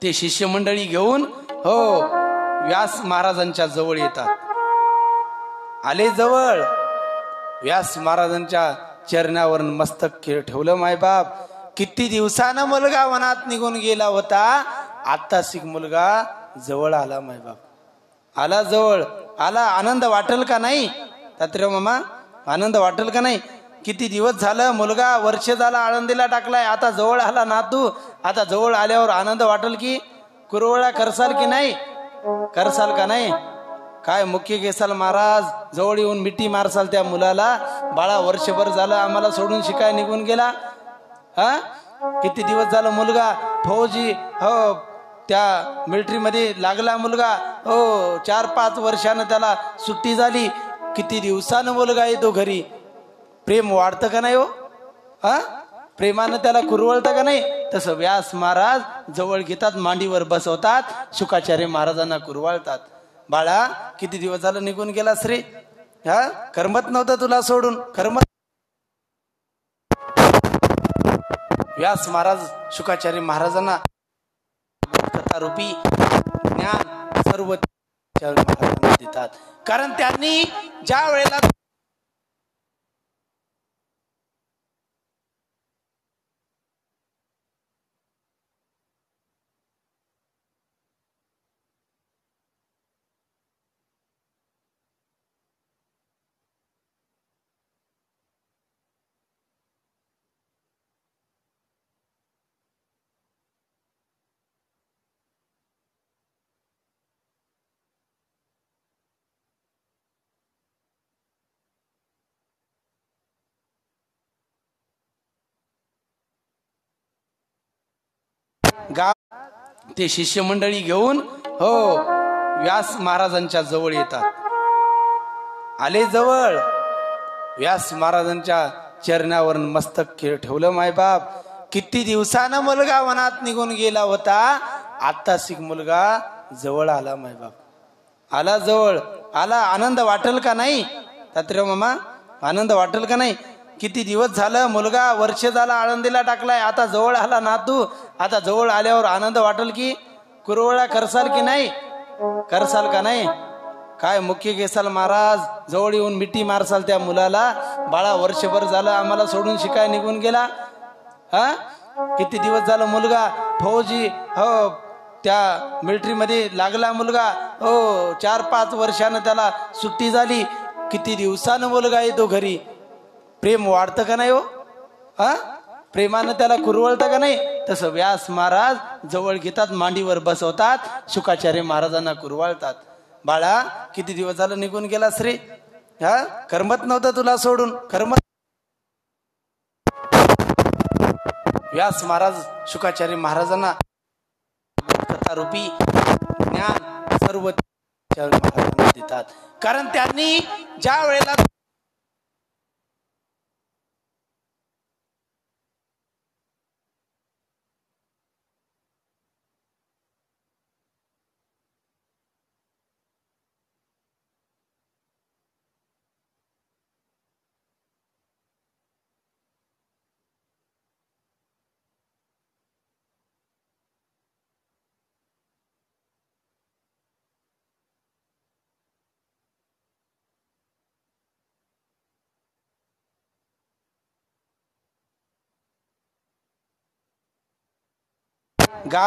ते शिष्यमंडळी घेऊन हो व्यास महाराजांच्या जवळ येतात. आले जवळ, व्यास महाराजांच्या चरणावर मस्तक ठेवलं. मायबाप, किती दिवसानं मुलगा वनात निघून गेला होता, आता शिक मुलगा जवळ आला. मायबाप आला, जवळ आला. आनंद वाटेल का नाही तात्रेय मामा? आनंद वाटेल का नाही? किती दिवस झालं, मुलगा वर्ष झाला आळंदीला टाकलाय, आता जवळ आला नातू. आता जवळ आल्यावर आनंद वाटेल की कुरवळा करसाल की नाही? करसाल का नाही? काय मुख्य केसाल महाराज जवळ येऊन मिठी मारसाल त्या मुलाला? बाळा वर्षभर झालं आम्हाला सोडून शिकाय निघून गेला. हा, किती दिवस झालं मुलगा फौजी हो त्या मिलिटरी मध्ये लागला मुलगा हो, 4-5 वर्षानं त्याला सुट्टी झाली. किती दिवसानं मुलगा येतो घरी. प्रेम वाढतं का नाही हो? हा, प्रेमानं त्याला कुरवळतं का नाही? तसं व्यास महाराज जवळ घेतात, मांडीवर बसवतात, शुकाचार्य महाराजांना कुरवाळतात. बाळा किती दिवस झालं निघून गेला श्री, हा करमत नव्हतं तुला सोडून, करमत. व्यास महाराज शुकाचार्य महाराजांना कथा रूपी ज्ञान सर्व महाराजांना देतात. कारण त्यांनी ज्या वेळेला ते शिष्यमंडळी घेऊन हो व्यास महाराजांच्या जवळ येतात. आले जवळ, व्यास महाराजांच्या चरणावर मस्तक ठेवलं. मायबाप, किती दिवसानं मुलगा वनात निघून गेला होता, आता शिक मुलगा जवळ आला. मायबाप आला, जवळ आला. आनंद वाटेल का नाही तात्रेय मामा? आनंद वाटेल का नाही? किती दिवस झालं, मुलगा वर्ष झाला आळंदीला टाकलाय, आता जवळ आला नातू. आता जवळ आल्यावर आनंद वाटेल की कुरवळा करसाल की नाही? करसाल का नाही? काय मुख्य केसाल महाराज जवळ येऊन मिठी मारसाल त्या मुलाला? बाळा वर्षभर झालं आम्हाला सोडून शिकाय निघून गेला. हा, किती दिवस झालं मुलगा फौजी हो त्या मिलिटरी मध्ये लागला मुलगा हो, 4-5 वर्षानं त्याला सुट्टी झाली. किती दिवसानं मुलगा येतो घरी. प्रेम वाढतं का नाही हो? हा, प्रेमानं त्याला कुरवळतं का नाही? तसं व्यास महाराज जवळ घेतात, मांडीवर बसवतात, शुकाचार्य महाराजांना कुरवाळतात. बाळा किती दिवस झालं निघून गेला श्री, हा करमत नव्हतं तुला सोडून, करमत. व्यास महाराज शुकाचार्य महाराजांना कथा रूपी ज्ञान सर्व महाराजांना देतात. कारण त्यांनी ज्या वेळेला गा